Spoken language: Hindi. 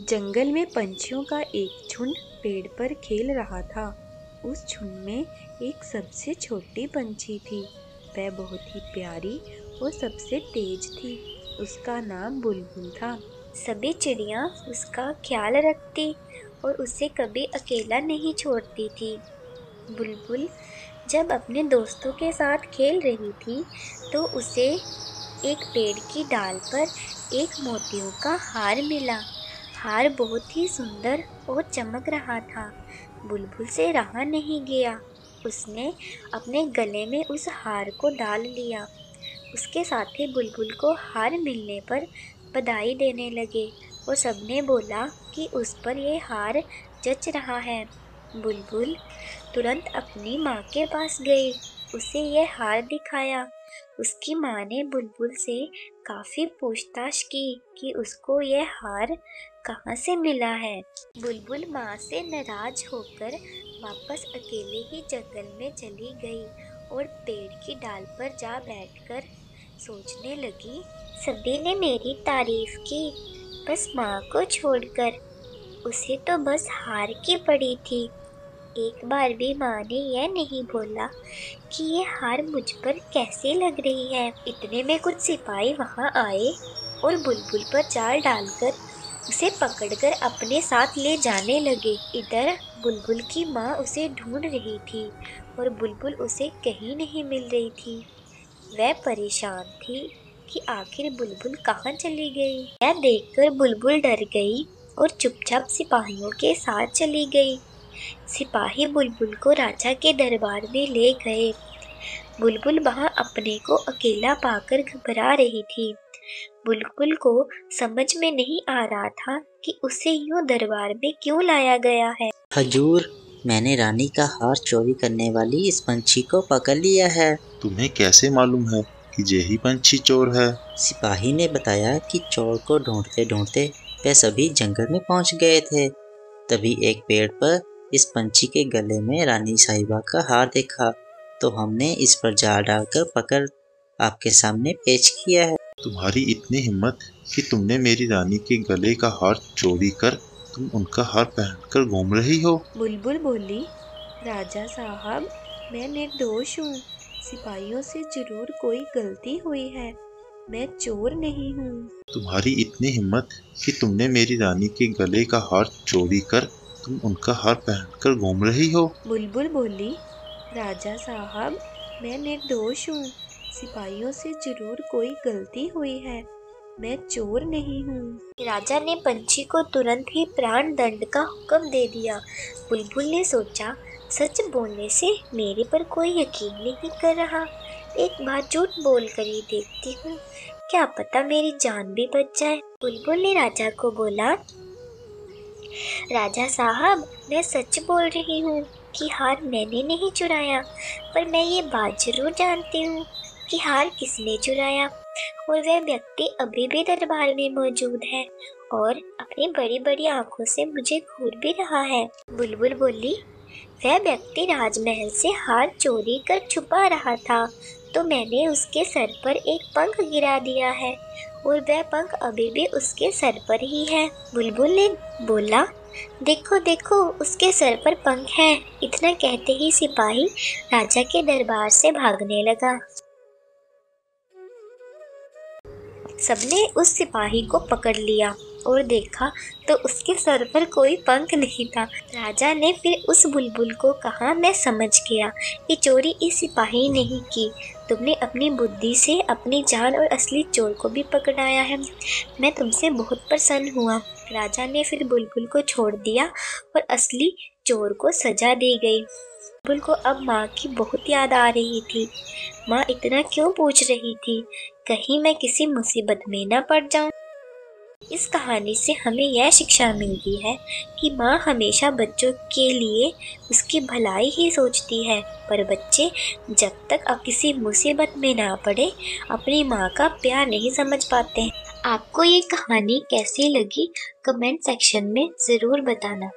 जंगल में पंछियों का एक झुंड पेड़ पर खेल रहा था। उस झुंड में एक सबसे छोटी पंछी थी। वह बहुत ही प्यारी और सबसे तेज थी। उसका नाम बुलबुल था। सभी चिड़िया उसका ख्याल रखती और उसे कभी अकेला नहीं छोड़ती थी। बुलबुल जब अपने दोस्तों के साथ खेल रही थी तो उसे एक पेड़ की डाल पर एक मोतियों का हार मिला। हार बहुत ही सुंदर और चमक रहा था। बुलबुल से रहा नहीं गया। उसने अपने गले में उस हार को डाल लिया। उसके साथी बुलबुल को हार मिलने पर बधाई देने लगे और सबने बोला कि उस पर यह हार जच रहा है। बुलबुल तुरंत अपनी माँ के पास गई। उसे यह हार दिखाया। उसकी माँ ने बुलबुल से काफी पूछताछ की कि उसको यह हार कहाँ से मिला है। बुलबुल माँ से नाराज होकर वापस अकेले ही जंगल में चली गई और पेड़ की डाल पर जा बैठकर सोचने लगी, सभी ने मेरी तारीफ की, बस माँ को छोड़कर। उसे तो बस हार की पड़ी थी। एक बार भी माँ ने यह नहीं बोला कि ये हार मुझ पर कैसी लग रही है। इतने में कुछ सिपाही वहां आए और बुलबुल पर जाल डालकर उसे पकड़कर अपने साथ ले जाने लगे। इधर बुलबुल की माँ उसे ढूंढ रही थी और बुलबुल उसे कहीं नहीं मिल रही थी। वह परेशान थी कि आखिर बुलबुल कहाँ चली गई। यह देखकर बुलबुल डर गई और चुपचाप सिपाहियों के साथ चली गई। सिपाही बुलबुल को राजा के दरबार में ले गए। बुलबुल वहां अपने को अकेला पाकर घबरा रही थी। बुलबुल को समझ में नहीं आ रहा था कि उसे यूं दरबार में क्यों लाया गया है। हजूर, मैंने रानी का हार चोरी करने वाली इस पंछी को पकड़ लिया है। तुम्हें कैसे मालूम है कि यही पंछी चोर है? सिपाही ने बताया कि चोर को ढूंढते ढूंढते वे सभी जंगल में पहुंच गए थे। तभी एक पेड़ पर इस पंछी के गले में रानी साहिबा का हार देखा, तो हमने इस पर जाल डालकर पकड़ आपके सामने पेश किया है। तुम्हारी इतनी हिम्मत कि तुमने मेरी रानी के गले का हार चोरी कर तुम उनका हार पहनकर घूम रही हो? बुलबुल बोली, राजा साहब, मैं निर्दोष हूँ। सिपाहियों से जरूर कोई गलती हुई है। मैं चोर नहीं हूँ। तुम्हारी इतनी हिम्मत कि तुमने मेरी रानी के गले का हार चोरी कर तुम उनका हार पहनकर घूम रही हो? बुलबुल बोली, राजा साहब, मैं निर्दोष हूँ। सिपाहियों से जरूर कोई गलती हुई है। मैं चोर नहीं हूँ। राजा ने पंछी को तुरंत ही प्राण दंड का हुक्म दे दिया। बुलबुल ने सोचा, सच बोलने से मेरे पर कोई यकीन नहीं कर रहा। एक बार झूठ बोल कर ही देखती हूँ, क्या पता मेरी जान भी बच जाए। बुलबुल ने राजा को बोला, राजा साहब, मैं सच बोल रही हूँ कि हार मैंने नहीं चुराया, पर मैं ये बात जरूर जानती हूँ कि हार किसने चुराया, और वह व्यक्ति अभी भी दरबार में मौजूद है और अपनी बड़ी बड़ी आंखों से मुझे घूर भी रहा है। बुलबुल बोली, वह व्यक्ति राजमहल से हार चोरी कर छुपा रहा था, तो मैंने उसके सर पर एक पंख गिरा दिया है और वह पंख अभी भी उसके सर पर ही है। बुलबुल ने बोला, देखो देखो, उसके सर पर पंख है। इतना कहते ही सिपाही राजा के दरबार से भागने लगा। सबने उस सिपाही को पकड़ लिया और देखा तो उसके सर पर कोई पंख नहीं था। राजा ने फिर उस बुलबुल को कहा, मैं समझ गया, ये चोरी इस सिपाही ने ही की। तुमने अपनी बुद्धि से अपनी जान और असली चोर को भी पकड़ाया है। मैं तुमसे बहुत प्रसन्न हुआ। राजा ने फिर बुलबुल को छोड़ दिया और असली चोर को सजा दी गई। बुलबुल को अब माँ की बहुत याद आ रही थी। माँ इतना क्यों पूछ रही थी, कहीं मैं किसी मुसीबत में न पड़ जाऊं। इस कहानी से हमें यह शिक्षा मिलती है कि माँ हमेशा बच्चों के लिए उसकी भलाई ही सोचती है, पर बच्चे जब तक अब किसी मुसीबत में ना पड़े अपनी माँ का प्यार नहीं समझ पाते। आपको ये कहानी कैसी लगी, कमेंट सेक्शन में ज़रूर बताना।